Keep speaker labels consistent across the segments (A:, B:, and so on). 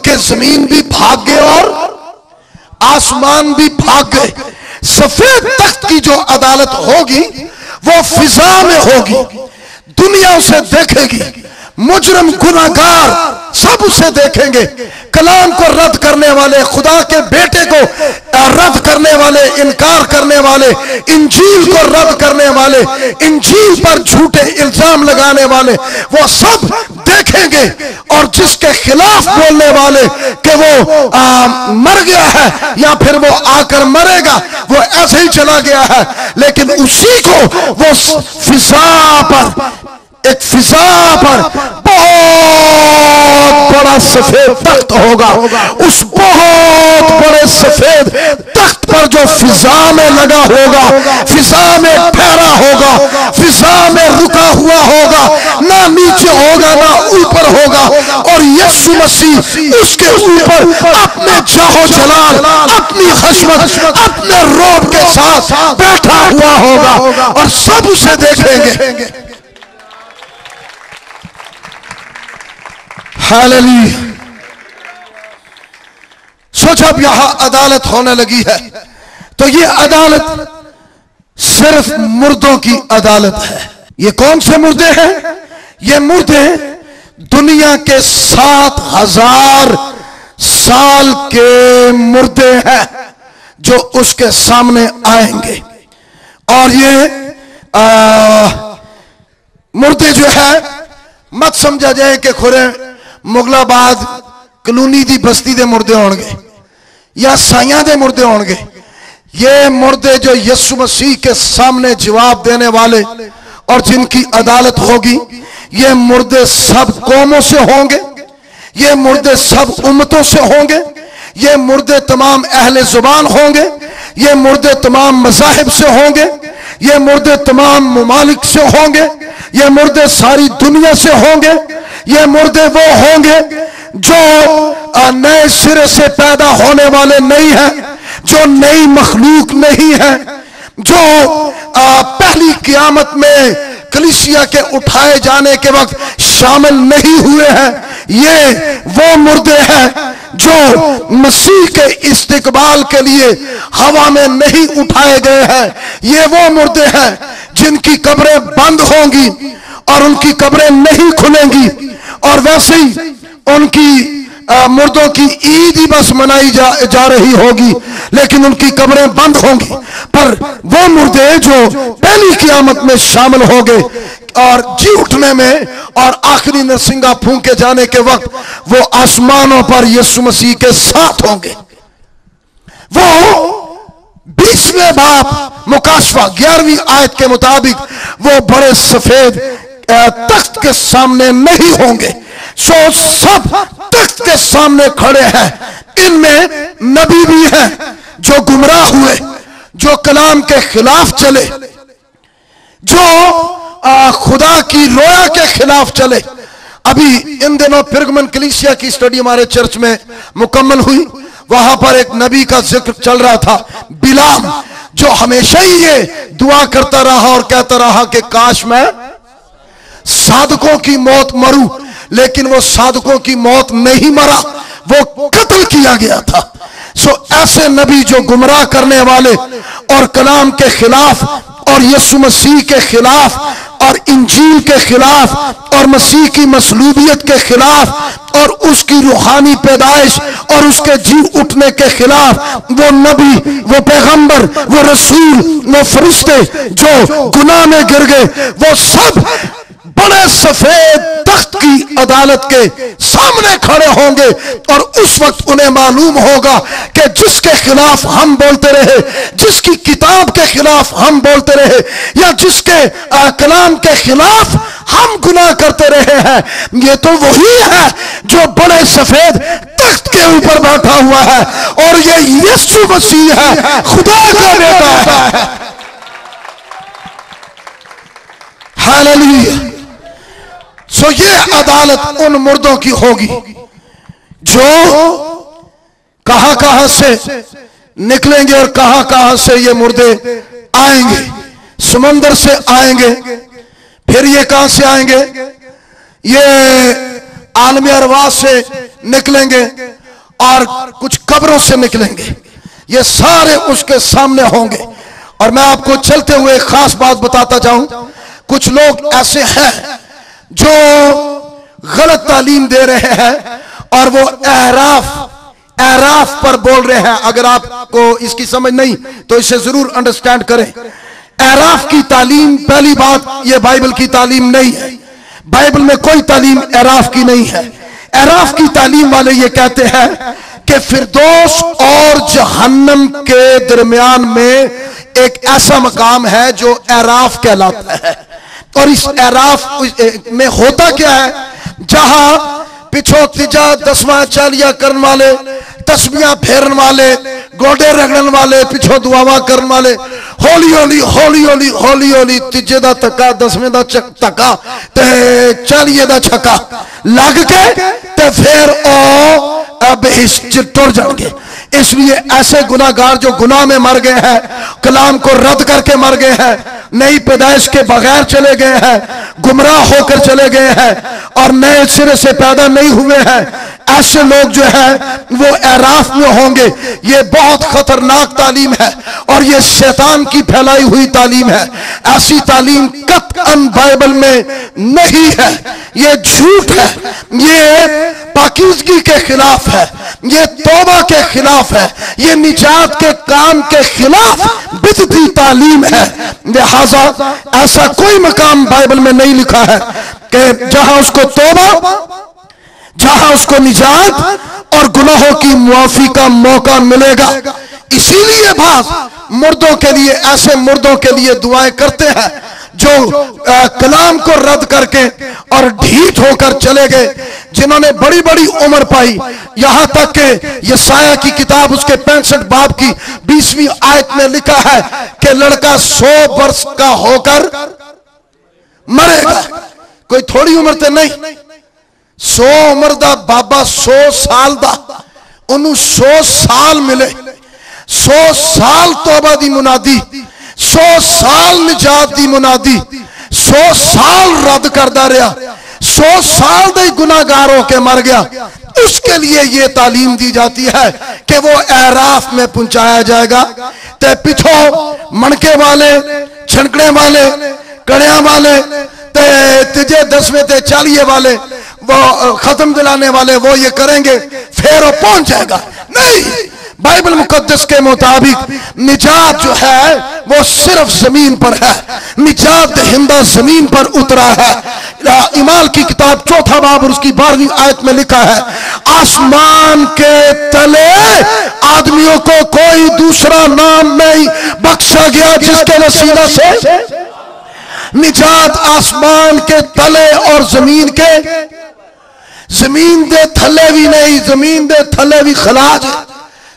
A: क्योंकि जमीन भी भाग गए और आसमान भी भाग गए। सफेद तख्त की जो अदालत होगी वो फिजा में होगी, दुनिया उसे देखेगी, मुजरिम गुनाहगार सब उसे देखेंगे। कलाम को रद्द करने वाले, खुदा के बेटे को रद्द करने वाले, इनकार करने वाले, इंजील को रद्द करने वाले, इंजील पर झूठे इल्जाम लगाने वाले, वो सब देखेंगे। और जिसके खिलाफ बोलने वाले कि वो मर गया है या फिर वो आकर मरेगा, वो ऐसे ही चला गया है, लेकिन उसी को वो फिजा पर, एक फिजा पर बहुत बड़ा सफेद तख्त होगा। उस बहुत बड़े सफेद तख्त पर जो फिजा में लगा होगा, फिजा में ठहरा होगा, फिजा में रुका हुआ होगा, ना नीचे होगा ना ऊपर होगा, और यीशु मसीह उसके ऊपर अपने जाहो जलाल, अपनी हशमत, अपने रोब के साथ बैठा हुआ होगा और सब उसे देखेंगे। हालेलुया। सो जब यहां अदालत होने लगी है तो ये अदालत सिर्फ मुर्दों की अदालत है। ये कौन से मुर्दे हैं? ये मुर्दे दुनिया के 7000 साल के मुर्दे हैं जो उसके सामने आएंगे। और ये मुर्दे जो है, मत समझा जाए कि खुरे मुगलाबाद कलोनी दी बस्ती दे मुर्दे होंगे या साइयां दे मुर्दे होंगे। ये मुर्दे जो यीशु मसीह के सामने जवाब देने वाले और जिनकी अदालत होगी, ये मुर्दे सब कौमों से होंगे, ये मुर्दे सब उम्मतों से होंगे, ये मुर्दे तमाम अहले जुबान होंगे, ये मुर्दे तमाम मज़ाहिब से होंगे, ये मुर्दे तमाम ममालिक से होंगे, ये मुर्दे सारी दुनिया से होंगे। ये मुर्दे वो होंगे जो नए सिरे से पैदा होने वाले नहीं हैं, जो नई मखलूक नहीं है, जो पहली क़यामत में कलीसिया के उठाए जाने के वक्त शामिल नहीं हुए हैं। ये वो मुर्दे हैं जो मसीह के इस्तिकबाल के लिए हवा में नहीं उठाए गए हैं। ये वो मुर्दे हैं जिनकी कब्रें बंद होंगी और उनकी कब्रें नहीं खुलेंगी, और वैसे ही उनकी मुर्दों की ईद ही बस मनाई जा रही होगी, लेकिन उनकी कब्रें बंद होंगी। पर वो मुर्दे जो पहली क़यामत में शामिल होंगे और जी उठने में और आखिरी नरसिंगा फूंके जाने के वक्त वो आसमानों पर यीशु मसीह के साथ होंगे। वो 20वें बाब मुकाशफा 11वीं आयत के मुताबिक वो बड़े सफेद तख्त के सामने नहीं होंगे। सो सब तख्त के सामने खड़े हैं। इनमें नबी भी हैं जो गुमराह हुए, जो कलाम के खिलाफ चले, जो खुदा की रोया के खिलाफ चले। अभी इन दिनों पिरगमन कलीसिया की स्टडी हमारे चर्च में मुकम्मल हुई। वहां पर एक नबी का जिक्र चल रहा था, बिलाम, जो हमेशा ही ये दुआ करता रहा और कहता रहा कि काश मैं साधकों की मौत मरूं, लेकिन वो साधकों की मौत नहीं मरा, वो कत्ल किया गया था। सो ऐसे नबी जो गुमराह करने वाले और कलाम के खिलाफ और यीशु मसीह के खिलाफ और इंजील के खिलाफ और मसीह की मसलूबियत के खिलाफ और उसकी रूहानी पैदाइश और उसके जी उठने के खिलाफ, वो नबी, वो पैगंबर, वो रसूल, वो फरिश्ते जो गुनाह में गिर गए, वो सब बड़े सफेद तख्त की अदालत के सामने खड़े होंगे। और उस वक्त उन्हें मालूम होगा कि जिसके खिलाफ हम बोलते रहे, जिसकी किताब के खिलाफ हम बोलते रहे, या जिसके कलाम के खिलाफ हम गुनाह करते रहे हैं, ये तो वही है जो बड़े सफेद तख्त के ऊपर बैठा हुआ है, और ये यीशु मसीह है, खुदा का बेटा है। हालेलुया। सो ये अदालत उन मुर्दों की होगी जो कहां कहां से निकलेंगे और कहां कहां से ये मुर्दे आएंगे। समंदर से आएंगे, फिर ये कहां से आएंगे? ये आलमी अरवाह से निकलेंगे और कुछ कब्रों से निकलेंगे, ये सारे उसके सामने होंगे। और मैं आपको चलते हुए एक खास बात बताता जाऊं, कुछ लोग ऐसे हैं जो गलत तालीम दे रहे हैं और वो एराफ पर बोल रहे हैं। अगर आपको इसकी समझ नहीं तो इसे जरूर अंडरस्टैंड करें। एराफ की तालीम, पहली बात, ये बाइबल की तालीम नहीं है। बाइबल में कोई तालीम एराफ की नहीं है। एराफ की तालीम वाले ये कहते हैं कि फिरदौस और जहन्नम के दरमियान में एक ऐसा मकाम है जो एराफ कहलाता है। और इस एराफ में होता क्या है, जहां पिछो तीजा दसवां चालिया करने वाले, तस्बियां फेरन वाले, गोडे रगड़न वाले, पिछो दुआवा करने वाले, हौली हौली हौली हौली हौली हौली तीजे दा धक्का, दसवें दा धक्का ते चालिए दा छक्का लग के ते फिर ओ बेहिश टुर जाएंगे। इसलिए ऐसे गुनाहगार जो गुनाह में मर गए हैं, कलाम को रद्द करके मर गए हैं, नई पैदाइश के बगैर चले गए हैं, गुमराह होकर चले गए हैं और नए सिरे से पैदा नहीं हुए हैं, ऐसे लोग जो है वो एराफ में होंगे। ये बहुत खतरनाक तालीम है और ये शैतान की फैलाई हुई तालीम है। ऐसी तालीम कतअन बाइबल में नहीं है, ये झूठ है, ये पाकीज़गी के खिलाफ है, ये तौबा के खिलाफ है, ये निजात के काम के खिलाफ बिदती तालीम है। लिहाजा ऐसा कोई मकाम बाइबल में नहीं लिखा है कि जहां उसको तौबा, जहां उसको निजात और गुनाहों की मुआफी का मौका मिलेगा। इसीलिए बात मुर्दों के लिए, ऐसे मुर्दों के लिए दुआएं करते हैं जो कलाम को रद्द करके और ढीठ होकर चले गए, जिन्होंने बड़ी बड़ी उम्र पाई। यहां तक कि यसाया की किताब उसके 65 बाब की 20वीं आयत में लिखा है कि लड़का 100 वर्ष का होकर मरेगा। कोई थोड़ी उम्र तो नहीं, 100 उम्र दा बाबा 100 साल दा, उन्होंने 100 साल मिले, 100 साल तौबा दी मुनादी, 100 साल निजात दी मुनादी, 100 साल रद्द करदा रहा, 100 साल दे गुनाहगार होके मर गया। उसके लिए ये तालीम दी जाती है कि वो एराफ में पहुंचाया जाएगा। ते पिछो मणके वाले, छनकड़े वाले, कड़िया वाले, तीजे दसवें ते चालिए वाले, वो खत्म दिलाने वाले, वो ये करेंगे, फिर वो पहुंच जाएगा। नहीं, बाइबल मुकद्दस के मुताबिक निजात जो है वो सिर्फ जमीन पर है, निजात दहिंदा जमीन पर उतरा है। इमाल की किताब 4 बाब और उसकी 12वीं आयत में लिखा है, आसमान के तले आदमियों को कोई दूसरा नाम नहीं बख्शा गया जिसके वसीला से निजात आसमान के तले और जमीन के, जमीन दे थले भी नहीं, जमीन दे थले भी खला,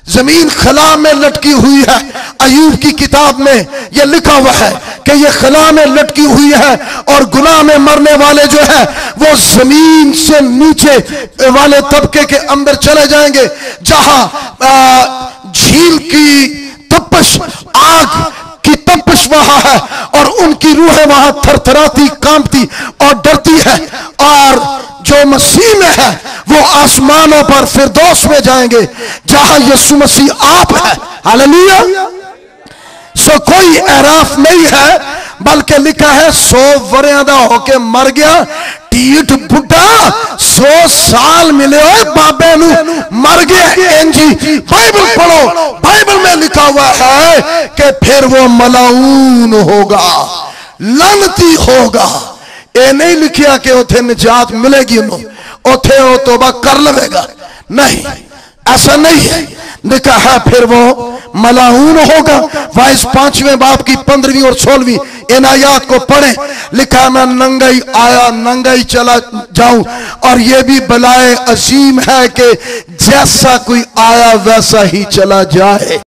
A: जमीन खला में लटकी हुई है। अयूब की किताब में यह लिखा हुआ है कि यह खला में लटकी हुई है और गुनाह में मरने वाले जो है वो जमीन से नीचे वाले तबके के अंदर चले जाएंगे, जहां झील की तपश, आग की तपश वहां है और उनकी रूहें वहां थरथराती, कांपती और डरती है। और जो मसीह में है वो आसमानों पर फिरदौस में जाएंगे जहां यीशु मसीह आप है। हालेलुया। सो कोई एराफ नहीं है, बल्कि लिखा है 100 वरियां दा होके मर गया, ढीठ बुढ़ा 100 साल मिले हुए बाबे नू मर गया। इंजी बाइबल पढ़ो, बाइबल में लिखा हुआ है कि फिर वो मलाऊन होगा, लानती होगा। ये नहीं लिखिया कि उथे निजात मिलेगी, उथे वो तौबा कर लेगा, नहीं, ऐसा नहीं है। लिखा है फिर वो मलाऊन होगा। वाइस 5वें बाब की 15वीं और 16वीं इन आयात को पढ़ें। लिखा है मैं नंगाई आया, नंगाई चला जाऊं, और ये भी बलाए अजीम है कि जैसा कोई आया वैसा ही चला जाए।